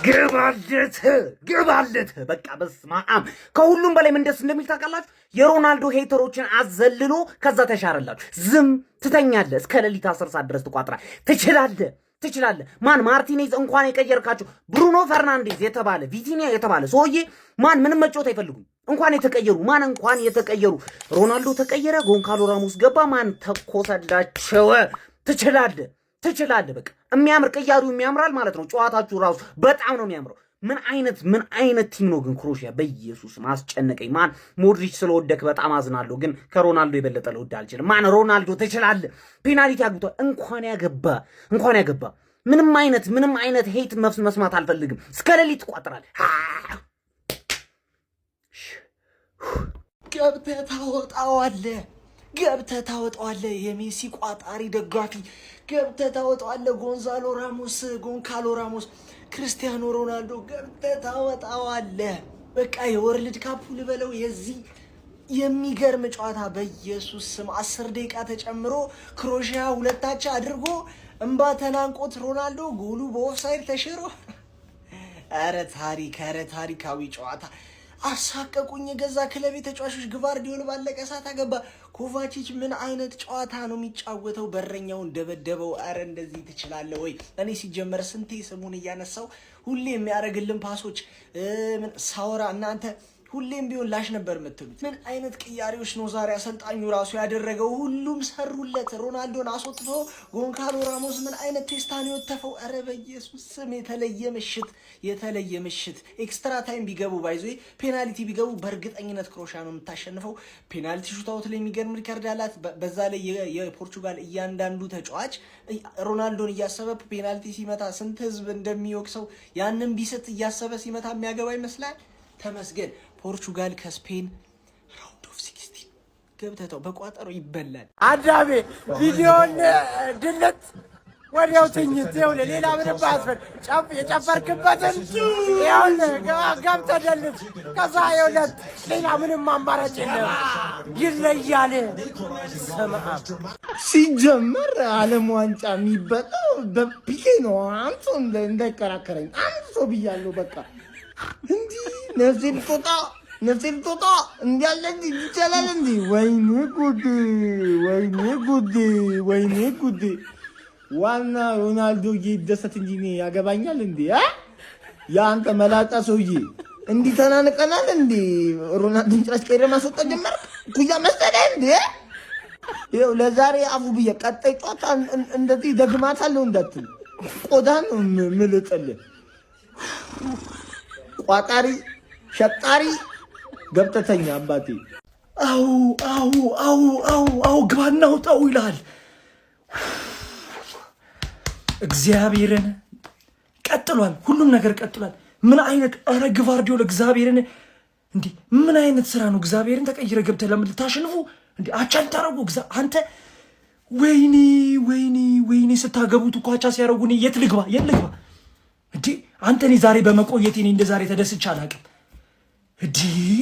ግባለት በቃ በስማም ከሁሉም በላይ ምን ደስ እንደሚል ታውቃላችሁ? የሮናልዶ ሄተሮችን አዘልሎ ከዛ ተሻረላችሁ። ዝም ትተኛለህ እስከ ሌሊት 10 ሰዓት ድረስ ትችላለህ። ማን ማርቲኔዝ እንኳን የቀየርካቸው ብሩኖ ፈርናንዴዝ የተባለ ቪቲኒያ የተባለ ሰውዬ ማን ምንም መጫወት አይፈልጉም። እንኳን የተቀየሩ ሮናልዶ ተቀየረ፣ ጎንካሎ ራሞስ ገባ፣ ማን ተኮሰላቸው። ትችላለህ በቃ የሚያምር ቅያሩ የሚያምራል ማለት ነው። ጨዋታችሁ ራሱ በጣም ነው የሚያምረው። ምን አይነት ቲም ነው ግን ክሮሺያ? በኢየሱስ ማስጨነቀኝ። ማን ሞድሪች ስለወደክ በጣም አዝናለሁ፣ ግን ከሮናልዶ የበለጠ ልወድ አልችልም። ማን ሮናልዶ ትችላለህ። ፔናልቲ አግብቷል። እንኳን ያገባ ምንም አይነት ሄት መስማት አልፈልግም። እስከ ሌሊት ትቋጥራለህ። ገብተህ ታወጣዋለህ። የሜሲ ቋጣሪ ደጋፊ ገብተህ ታወጣዋለህ። ጎንካሎ ራሞስ፣ ክርስቲያኖ ሮናልዶ ገብተህ ታወጣዋለህ። በቃ የወርልድ ካፑ ልበለው የዚህ የሚገርም ጨዋታ በኢየሱስ ስም 10 ደቂቃ ተጨምሮ ክሮሺያ 2-2 አድርጎ እንባ ተናንቆት ሮናልዶ ጎሉ በኦፍሳይድ ተሽሮ ኧረ ታሪካዊ ጨዋታ አሳቀቁኝ። የገዛ ክለብ ተጫዋቾች ግቫርዲዮል ባለቀ ሰዓት አገባ። ኮቫቺች ምን አይነት ጨዋታ ነው የሚጫወተው? በረኛውን ደበደበው። አረ እንደዚህ ትችላለህ ወይ? እኔ ሲጀመር ስንቴ ስሙን እያነሳው ሁሌ የሚያደርግልን ፓሶች ሳወራ እናንተ ሁሌም ቢሆን ላሽ ነበር የምትሉት። ምን አይነት ቅያሬዎች ነው ዛሬ አሰልጣኙ ራሱ ያደረገው? ሁሉም ሰሩለት። ሮናልዶን አስወጥቶ ጎንካሎ ራሞስ ምን አይነት ቴስታን የወተፈው። ኧረ በኢየሱስ ስም የተለየ ምሽት። ኤክስትራ ታይም ቢገቡ ባይዞ ፔናልቲ ቢገቡ በእርግጠኝነት ክሮሺያ ነው የምታሸንፈው። ፔናልቲ ሹታውት ላይ የሚገርም ሪከርድ አላት። በዛ ላይ የፖርቹጋል እያንዳንዱ ተጫዋች ሮናልዶን እያሰበ ፔናልቲ ሲመታ ስንት ህዝብ እንደሚወቅሰው ያንን ቢስት እያሰበ ሲመታ የሚያገባ ይመስላል። ተመስገን። ፖርቹጋል ከስፔን ራውንድ ኦፍ 16 ገብተው በቋጠሮ ይበላል። አዳሜ ቪዲዮን ድለት ወዲያው ትኝት ይኸውልህ፣ ሌላ ምንም ባያስፈል የጨፈርክበትን ይኸውልህ ገብተህ ደልት። ከዛ ይኸውልህ ሌላ ምንም አማራጭ የለም። ይለያል። ሰማም ሲጀመር ዓለም ዋንጫ የሚበላው በፒኬ ነው። አንተ እንዳይከራከረኝ አንተ ሰው ብያለሁ። በቃ እንዲህ ነፍሴ ልትወጣ እንዲያለ ይቻላል እንዲ? ወይኔ ጉዴ! ዋና ሮናልዶ ይደሰት እንጂ እኔ ያገባኛል እንዴ? የአንተ መላጣ ሰውዬ እንዲህ ተናንቀናል እንዴ? ሮናልዶን ጭራሽ ቀይረ ማስወጣት ጀመር። ኩያ መሰለህ እንዴ? ይኸው ለዛሬ አፉ ብዬ ቀጣይ ጨዋታ እንደዚህ ደግማታለሁ እንዳትል ቆዳን ምልጥልህ። ቋጣሪ ሸጣሪ ገብተተኛ አባቴ። አው ግባና ውጣው ይላል። እግዚአብሔርን ቀጥሏል። ሁሉም ነገር ቀጥሏል። ምን አይነት ኧረ ግቫርዲዮል እግዚአብሔርን እንዴ! ምን አይነት ስራ ነው? እግዚአብሔርን ተቀይረ ገብተ ለምን ልታሸንፉ እንዴ? አቻል ታረጉ አንተ። ወይኔ ስታገቡት እኮ አቻ ሲያረጉኝ የት ልግባ እንዴ? አንተ እኔ ዛሬ በመቆየቴ እኔ እንደ ዛሬ ተደስቼ አላውቅም። እንዴ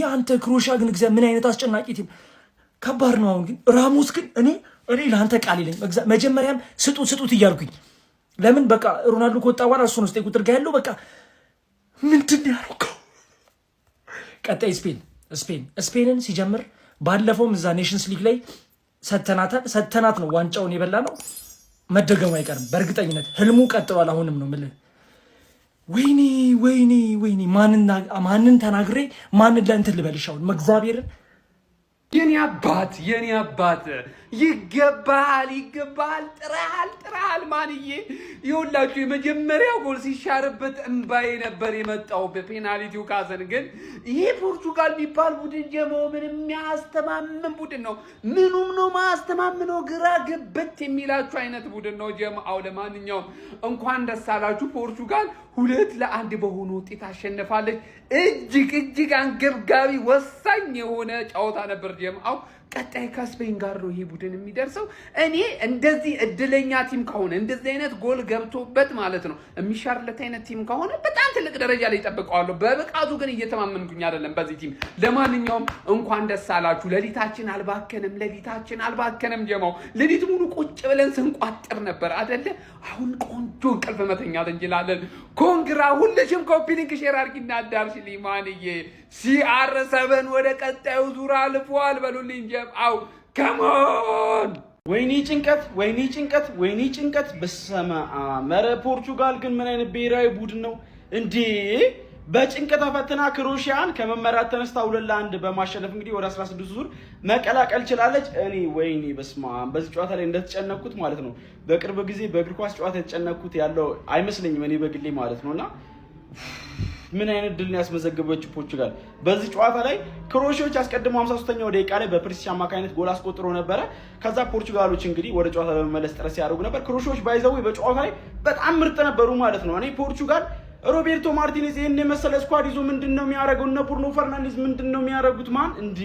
አንተ ክሮሺያ ግን እግዚአብሔር ምን አይነት አስጨናቂ ቲም! ከባድ ነው። አሁን ግን ራሞስ ግን እኔ ለአንተ ቃል የለኝ። መጀመሪያም ስጡት እያልኩኝ ለምን በቃ ሮናልዶ ከወጣ በኋላ እሱ ነው 9 ቁጥር ጋር ያለው። በቃ ምንድን ያደረገው? ቀጣይ ስፔንን ሲጀምር ባለፈውም እዛ ኔሽንስ ሊግ ላይ ሰተናት ነው ዋንጫውን የበላ ነው። መደገሙ አይቀርም በእርግጠኝነት። ህልሙ ቀጥሏል። አሁንም ነው የምልህ። ወይኔ ማንን ተናግሬ ማንን ለእንትን ልበልሻውን መግዚአብሔርን የኔ አባት ይገባል ጥራሃል ማንዬ። ይኸውላችሁ የመጀመሪያው ጎል ሲሻርበት እንባዬ ነበር የመጣው በፔናልቲው ካዘን። ግን ይሄ ፖርቹጋል የሚባል ቡድን ጀሞ ምንም የሚያስተማምን ቡድን ነው። ምኑም ነው ማስተማምነው፣ ግራ ግብት የሚላችሁ አይነት ቡድን ነው ጀማው። ለማንኛውም እንኳን ደስ አላችሁ። ፖርቹጋል 2-1 በሆነ ውጤት አሸንፋለች። እጅግ አንገብጋቢ ወሳኝ የሆነ ጨዋታ ነበር ጀማው። ቀጣይ ከስፔን ጋር ነው ይሄ ቡድን የሚደርሰው። እኔ እንደዚህ እድለኛ ቲም ከሆነ እንደዚህ አይነት ጎል ገብቶበት ማለት ነው የሚሻርለት አይነት ቲም ከሆነ በጣም ትልቅ ደረጃ ላይ ጠብቀዋለሁ። በብቃቱ ግን እየተማመንኩኝ አይደለም በዚህ ቲም። ለማንኛውም እንኳን ደስ አላችሁ። ሌሊታችን አልባከነም ጀማው። ሌሊት ሙሉ ቁጭ ብለን ስንቋጥር ነበር አይደለ? አሁን ቆንጆ እንቅልፍ መተኛት እንችላለን። ኮንግራ ሁልሽም ኮፒ ሊንክ ሼር አድርጊና አዳርሽልኝ ማንዬ። CR7 ወደ ቀጣዩ ዙር አልፏል በሉልኝ ጀምአው ከሞን። ወይኔ ጭንቀት ወይኔ ጭንቀት ወይኔ ጭንቀት። በስመ አብ። ኧረ ፖርቹጋል ግን ምን አይነት ብሔራዊ ቡድን ነው እንዴ! በጭንቀት ፈተና ክሮሺያን ከመመራት ተነስታ 2-1 በማሸነፍ እንግዲህ ወደ 16 ዙር መቀላቀል ችላለች። እኔ ወይኔ በስመ አብ በዚህ ጨዋታ ላይ እንደተጨነኩት ማለት ነው በቅርብ ጊዜ በእግር ኳስ ጨዋታ የተጨነኩት ያለው አይመስለኝም እኔ በግሌ ማለት ነውና ምን አይነት ድል ያስመዘገበችው ፖርቹጋል በዚህ ጨዋታ ላይ። ክሮሺያዎች አስቀድመው 53ኛው ደቂቃ ላይ በፕሪሲስ አማካኝነት ጎል አስቆጥሮ ነበረ። ከዛ ፖርቹጋሎች እንግዲህ ወደ ጨዋታ ለመመለስ ጥረት ሲያደርጉ ነበር። ክሮሺያዎች ባይዘው በጨዋታ ላይ በጣም ምርጥ ነበሩ ማለት ነው። እኔ ፖርቹጋል ሮቤርቶ ማርቲኔዝ ይሄን የመሰለ ስኳድ ይዞ ምንድነው የሚያደርገው? እነ ብሩኖ ፈርናንዴዝ ምንድነው የሚያደርጉት? ማን እንዴ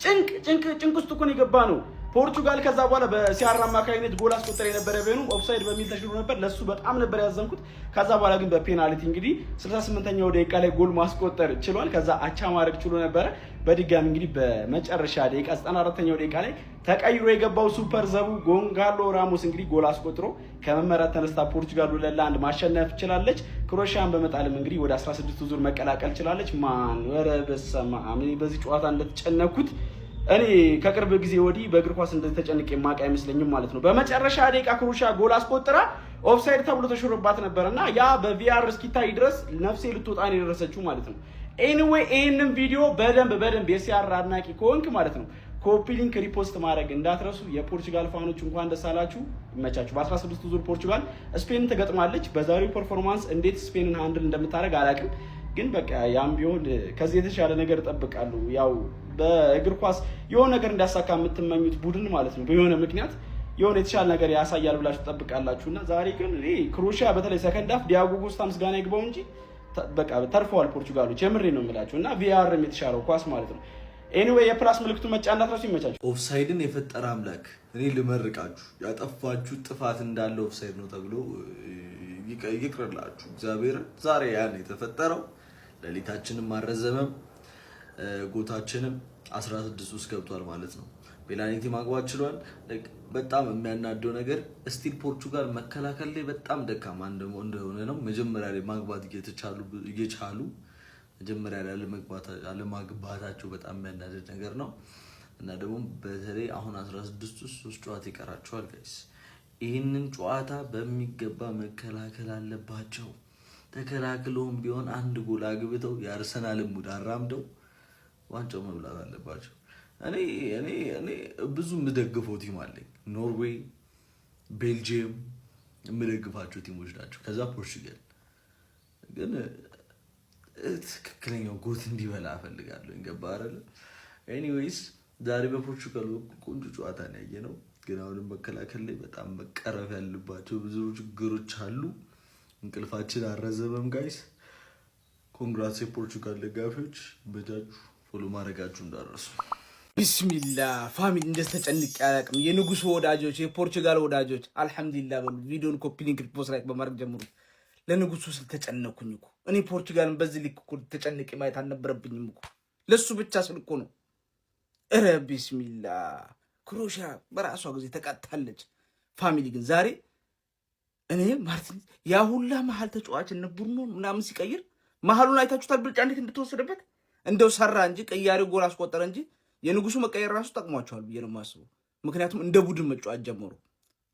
ጭንቅ ውስጥ እኮ ነው የገባ ነው ፖርቹጋል። ከዛ በኋላ በሲያራ አማካኝነት ጎል አስቆጠረ የነበረ ቢሆንም ኦፍሳይድ በሚል ተሽሮ ነበር። ለሱ በጣም ነበር ያዘንኩት። ከዛ በኋላ ግን በፔናልቲ እንግዲህ 68ኛው ደቂቃ ላይ ጎል ማስቆጠር ችሏል። ከዛ አቻ ማድረግ ችሎ ነበረ። በድጋሚ እንግዲህ በመጨረሻ ደቂቃ 94ኛው ደቂቃ ላይ ተቀይሮ የገባው ሱፐር ዘቡ ጎንካሎ ራሞስ እንግዲህ ጎል አስቆጥሮ ከመመራት ተነስታ ፖርቹጋል 2-1 ማሸነፍ ችላለች። ክሮሺያን በመጣልም እንግዲህ ወደ 16 ዙር መቀላቀል ችላለች። ማን ወረ በሰማ እኔ በዚህ ጨዋታ እንደተጨነኩት እኔ ከቅርብ ጊዜ ወዲህ በእግር ኳስ እንደተጨነቀ የማውቅ አይመስለኝም ማለት ነው። በመጨረሻ ደቂቃ ክሮሺያ ጎል አስቆጥራ ኦፍሳይድ ተብሎ ተሽሮባት ነበርና ያ በቪአር እስኪታይ ድረስ ነፍሴ ልትወጣ ነው የደረሰችው ማለት ነው። ኤኒዌይ ይሄንን ቪዲዮ በደንብ የሲአር አድናቂ ከሆንክ ማለት ነው ኮፒ ሊንክ ሪፖስት ማድረግ እንዳትረሱ። የፖርቹጋል ፋኖች እንኳን ደስ አላችሁ፣ ይመቻችሁ። በ16 ዙር ፖርቹጋል ስፔንን ትገጥማለች። በዛሬው ፐርፎርማንስ እንዴት ስፔንን ሃንድል እንደምታደርግ አላውቅም፣ ግን በቃ ያም ቢሆን ከዚህ የተሻለ ነገር እጠብቃለሁ። ያው በእግር ኳስ የሆነ ነገር እንዲያሳካ የምትመኙት ቡድን ማለት ነው በየሆነ ምክንያት የሆነ የተሻለ ነገር ያሳያል ብላችሁ ትጠብቃላችሁና ዛሬ ግን ክሮሺያ በተለይ ሰከንድ ሃፍ ዲያጎ ኮስታ ምስጋና ይግባው እንጂ በቃ ተርፈዋል ፖርቹጋሎች። የምሬ ነው የምላችሁ እና ቪአርም የተሻለው ኳስ ማለት ነው። ኤኒዌይ የፕላስ ምልክቱን መጫን እንዳትረሱ፣ ይመቻችሁ። ኦፍሳይድን የፈጠረ አምላክ እኔ ልመርቃችሁ። ያጠፋችሁ ጥፋት እንዳለ ኦፍሳይድ ነው ተብሎ ይቅርላችሁ። እግዚአብሔር ዛሬ ያን የተፈጠረው ሌሊታችንም አረዘመም ጎታችንም 16 ውስጥ ገብቷል ማለት ነው። ፔናልቲ ማግባት ችሏል። በጣም የሚያናደው ነገር ስቲል ፖርቹጋል መከላከል ላይ በጣም ደካማ እንደሆነ ነው። መጀመሪያ ላይ ማግባት እየቻሉ መጀመሪያ ላይ አለማግባታቸው በጣም የሚያናደድ ነገር ነው እና ደግሞ በተለይ አሁን 16 ውስጥ 3 ጨዋታ ይቀራቸዋል ጋይስ። ይህንን ጨዋታ በሚገባ መከላከል አለባቸው። ተከላክለውም ቢሆን አንድ ጎል አግብተው የአርሰናልን ሙድ አራምደው ዋንጫው መብላት አለባቸው። እኔ ብዙ የምደግፈው ቲም አለኝ። ኖርዌይ፣ ቤልጂየም የምደግፋቸው ቲሞች ናቸው። ከዛ ፖርቹጋል ግን ትክክለኛው ጎት እንዲበላ እፈልጋለሁ። እንገባ አይደል? ኤኒዌይስ ዛሬ በፖርቹጋል ቆንጆ ጨዋታ ነው ያየነው። ግን አሁንም መከላከል ላይ በጣም መቀረፍ ያለባቸው ብዙ ችግሮች አሉ። እንቅልፋችን አረዘመም ጋይስ። ኮንግራትስ የፖርቹጋል ደጋፊዎች፣ በጃችሁ ፎሎ ማድረጋችሁ እንዳረሱ። ቢስሚላ ፋሚሊ እንደተጨንቅ ያላቅም የንጉሱ ወዳጆች የፖርቹጋል ወዳጆች አልሐምዱሊላህ በሉ። ቪዲዮን ኮፒ ሊንክ ሪፖስት ላይክ በማድረግ ጀምሩ። ለንጉሱ ስለተጨነኩኝ እኮ እኔ ፖርቹጋልን በዚህ ልክ እኮ ተጨንቄ ማየት አልነበረብኝም እኮ ለሱ ብቻ ስል እኮ ነው። እረ ቢስሚላ ክሮሺያ በራሷ ጊዜ ተቃጥታለች። ፋሚሊ ግን ዛሬ እኔ ማርቲን ያ ሁላ መሀል ተጫዋች እነ ብሩኖ ምናምን ሲቀይር መሀሉን አይታችሁታል ብልጫ እንዴት እንደተወሰደበት። እንደው ሰራ እንጂ ቀያሪው ጎል አስቆጠረ እንጂ የንጉሱ መቀየር ራሱ ጠቅሟቸዋል ብዬ ነው የማስበው። ምክንያቱም እንደ ቡድን መጫወት ጀመሩ።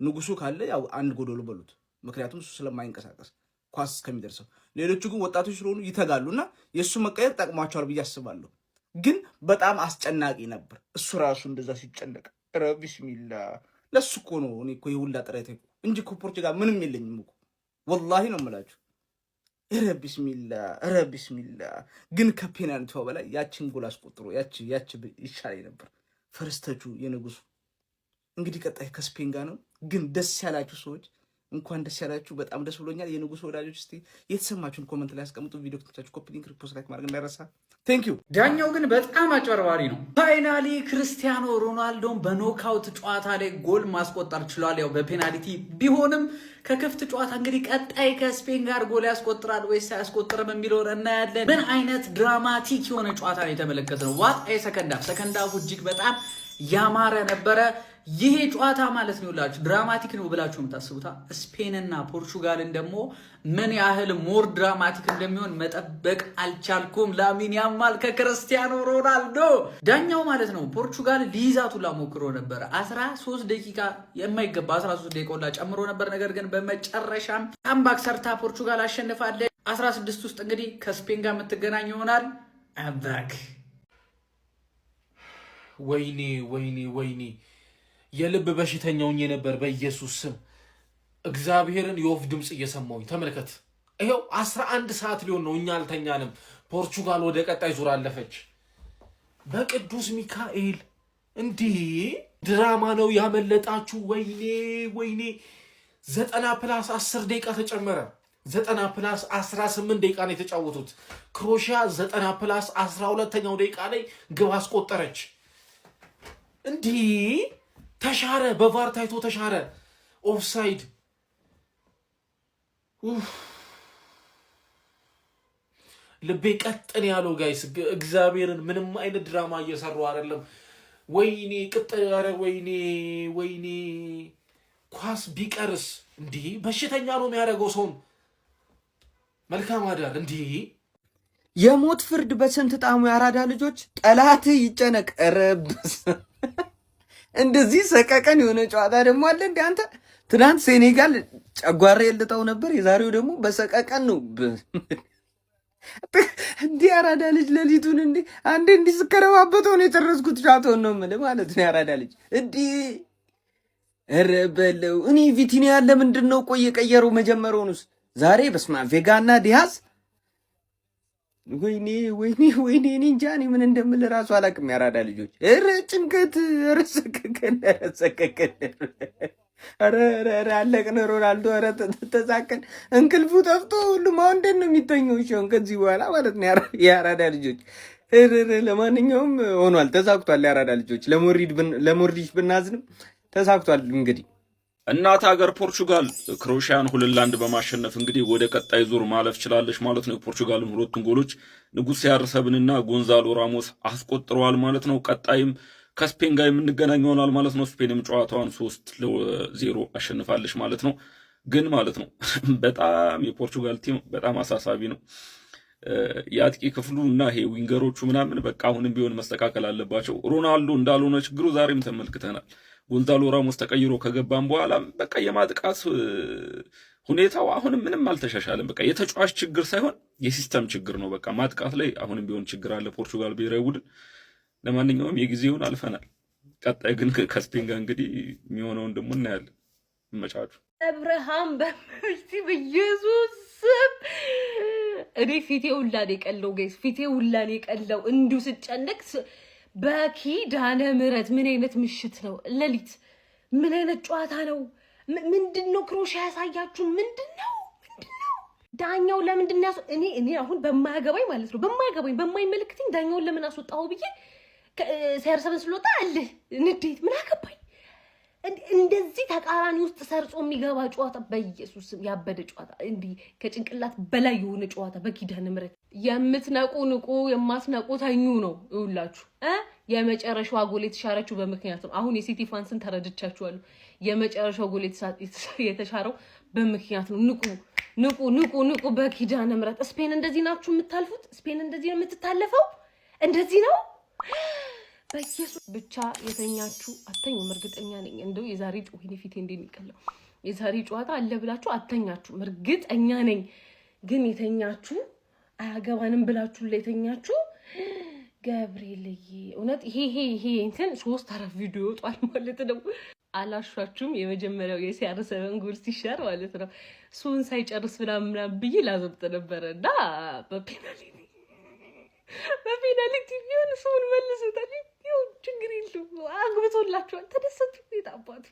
ንጉሱ ካለ ያው አንድ ጎዶሎ በሉት፣ ምክንያቱም እሱ ስለማይንቀሳቀስ ኳስ እስከሚደርሰው። ሌሎቹ ግን ወጣቶች ስለሆኑ ይተጋሉና የእሱ መቀየር ጠቅሟቸዋል ብዬ አስባለሁ። ግን በጣም አስጨናቂ ነበር እሱ ራሱ እንደዛ ሲጨነቅ። ኧረ ቢስሚላ ለሱ እኮ ነው እኔ እኮ የሁላ ጥረት እንጂ እኮ ፖርቹጋል ምንም የለኝም እኮ ወላሂ ነው የምላችሁ። ኧረ ቢስሚላ ግን ከፔናልቲው በላይ ያችን ጎል አስቆጥሮ ያቺ ይሻለኝ ነበር። ፈረስተቹ የንጉሱ እንግዲህ ቀጣይ ከስፔን ጋር ነው። ግን ደስ ያላችሁ ሰዎች እንኳን ደስ ያላችሁ። በጣም ደስ ብሎኛል። የንጉሱ ወዳጆች እስቲ የተሰማችሁን ኮመንት ላይ አስቀምጡ። ቪዲዮ ከተቻችሁ ኮፒ ሊንክ ሪፖስት ላይክ ማድረግ እንዳይረሳ። ቴንክ ዩ። ዳኛው ግን በጣም አጭበርባሪ ነው። ፋይናሊ ክርስቲያኖ ሮናልዶን በኖካውት ጨዋታ ላይ ጎል ማስቆጠር ችሏል። ያው በፔናልቲ ቢሆንም ከክፍት ጨዋታ እንግዲህ ቀጣይ ከስፔን ጋር ጎል ያስቆጥራል ወይስ አያስቆጥርም የሚለውን እናያለን። ምን አይነት ድራማቲክ የሆነ ጨዋታ ነው የተመለከትነው። ዋት አይ ሰከንድ ሃፍ እጅግ በጣም ያማረ ነበረ። ይሄ ጨዋታ ማለት ነው ላችሁ ድራማቲክ ነው ብላችሁ የምታስቡታ ስፔንና ፖርቹጋልን ደግሞ ምን ያህል ሞር ድራማቲክ እንደሚሆን መጠበቅ አልቻልኩም። ላሚን ያማል ከክርስቲያኖ ሮናልዶ ዳኛው ማለት ነው ፖርቹጋል ሊይዛቱላ ሞክሮ ነበር። 13 ደቂቃ የማይገባ 13 ደቂቃ ጨምሮ ነበር። ነገር ግን በመጨረሻም ካምባክ ሰርታ ፖርቹጋል አሸንፋለች። 16 ውስጥ እንግዲህ ከስፔን ጋር የምትገናኝ ይሆናል። አባክ ወይኔ የልብ በሽተኛውኝ ነበር። በኢየሱስ ስም እግዚአብሔርን የወፍ ድምጽ እየሰማሁኝ ተመልከት። ይሄው 11 ሰዓት ሊሆን ነው እኛ አልተኛንም። ፖርቹጋል ወደ ቀጣይ ዙር አለፈች። በቅዱስ ሚካኤል እንዲህ ድራማ ነው ያመለጣችሁ። ወይኔ 90+10 ደቂቃ ተጨመረ። 90+18 ደቂቃ ነው የተጫወቱት። ክሮሺያ 90+12ኛው ደቂቃ ላይ ግብ አስቆጠረች። እንዲህ ተሻረ፣ በቫር ታይቶ ተሻረ። ኦፍሳይድ ልቤ ቀጥን ያለው ጋይስ እግዚአብሔርን ምንም አይነት ድራማ እየሰሩ አይደለም። ወይኔ ቅጥል ያረ ወይኔ ኳስ ቢቀርስ እንዲህ በሽተኛ ነው የሚያደርገው ሰውን። መልካም አዳር። እንዲህ የሞት ፍርድ በስንት ጣሙ ያራዳ ልጆች ጠላት ይጨነቅ ረብስ እንደዚህ ሰቀቀን የሆነ ጨዋታ ደግሞ አለ እንዴ አንተ። ትናንት ሴኔጋል ጨጓራ የልጠው ነበር፣ የዛሬው ደግሞ በሰቀቀን ነው እንዴ። ያራዳ ልጅ ሌሊቱን እንዴ አንዴ እንዲህ ስከረባበተው ነው የጨረስኩት ጨዋታውን ነው የምልህ ማለት ነው። ያራዳ ልጅ እንዴ ረበለው። እኔ ቪቲኒያ ያለ ምንድነው ቆይ የቀየረው መጀመሪያውንስ ዛሬ በስማ ቬጋና ዲያዝ ወይኔ እኔ እንጃ እኔ ምን እንደምል ራሱ አላውቅም። ያራዳ ልጆች ኧረ ጭንቀት ረሰከከን ኧረ አለቅን። ሮናልዶ ኧረ ተሳቀን። እንቅልፉ ጠፍቶ ሁሉም አሁን እንደት ነው የሚተኘው? ሻውን ከዚህ በኋላ ማለት ነው ያራዳ ልጆች። ለማንኛውም ሆኗል፣ ተሳክቷል። ያራዳ ልጆች ለሞሪድ ብናዝንም ተሳክቷል። እንግዲህ እናት ሀገር ፖርቹጋል ክሮሺያን 2-1 በማሸነፍ እንግዲህ ወደ ቀጣይ ዙር ማለፍ ችላለች ማለት ነው። የፖርቹጋልን ሁለቱን ጎሎች ንጉስ ያርሰብንና ጎንዛሎ ራሞስ አስቆጥረዋል ማለት ነው። ቀጣይም ከስፔን ጋር የምንገናኝ ይሆናል ማለት ነው። ስፔንም ጨዋታዋን 3-0 አሸንፋለች ማለት ነው። ግን ማለት ነው በጣም የፖርቹጋል ቲም በጣም አሳሳቢ ነው። የአጥቂ ክፍሉ እና ይሄ ዊንገሮቹ ምናምን በቃ አሁንም ቢሆን መስተካከል አለባቸው። ሮናልዶ እንዳልሆነ ችግሩ ዛሬም ተመልክተናል። ጎንዛሎ ራሞስ ተቀይሮ ከገባም በኋላ በቃ የማጥቃት ሁኔታው አሁንም ምንም አልተሻሻለም። በቃ የተጫዋች ችግር ሳይሆን የሲስተም ችግር ነው። በቃ ማጥቃት ላይ አሁንም ቢሆን ችግር አለ ፖርቹጋል ብሔራዊ ቡድን። ለማንኛውም የጊዜውን አልፈናል። ቀጣይ ግን ከስፔን ጋር እንግዲህ የሚሆነውን ደግሞ እናያለን። ይመቻቹ። አብርሃም በመርቲ በኢየሱስ ስም እኔ ፊቴ ሁላ የቀለው ጋይስ፣ ፊቴ ሁላ የቀለው እንዲሁ ስጨነቅ በኪዳነ ምሕረት ምን አይነት ምሽት ነው? ሌሊት ምን አይነት ጨዋታ ነው? ምንድነው ክሮሺያ ያሳያችሁ? ምንድነው ዳኛው? ለምንድን ነው እኔ አሁን በማያገባኝ ማለት ነው በማይመለከተኝ ዳኛውን ለምን አስወጣው ብዬ ሲያርሰብን ስለወጣ አለ ንዴት ምን አገባኝ። እንደዚህ ተቃራኒ ውስጥ ሰርጾ የሚገባ ጨዋታ በኢየሱስ ስም ያበደ ጨዋታ፣ እንዲህ ከጭንቅላት በላይ የሆነ ጨዋታ በኪዳነ ምሕረት የምትነቁ ንቁ፣ የማትነቁ ተኙ ነው ይውላችሁ። የመጨረሻው ጎል የተሻረችው በምክንያት ነው። አሁን የሲቲ ፋንስን ተረድቻችኋለሁ። የመጨረሻው ጎል የተሻረው በምክንያት ነው። ንቁ በኪዳነ ምሕረት። ስፔን እንደዚህ ናችሁ የምታልፉት? ስፔን እንደዚህ ነው የምትታለፈው? እንደዚህ ነው በኢየሱስ ብቻ የተኛችሁ አተኙም። እርግጠኛ ነኝ እንደው የዛሬ ጮሂኔ ፊቴ እንደሚቀለው የዛሬ ጨዋታ አለ ብላችሁ አተኛችሁ እርግጠኛ ነኝ። ግን የተኛችሁ አያገባንም ብላችሁ ለተኛችሁ ገብርኤልዬ እውነት ይሄ እንትን 3-4 ቪዲዮ ወጣል ማለት ነው። አላሻችሁም? የመጀመሪያው የሲያርሰበን ጎል ሲሻር ማለት ነው ሱን ሳይጨርስ ምናምን ብዬ ላዘብጥ ነበረና በፔናልቲ ቢሆን ሱን መልሱታል። ችግር የለውም። አግብቶላችኋል፣ ተደሰቱ። የታባቱ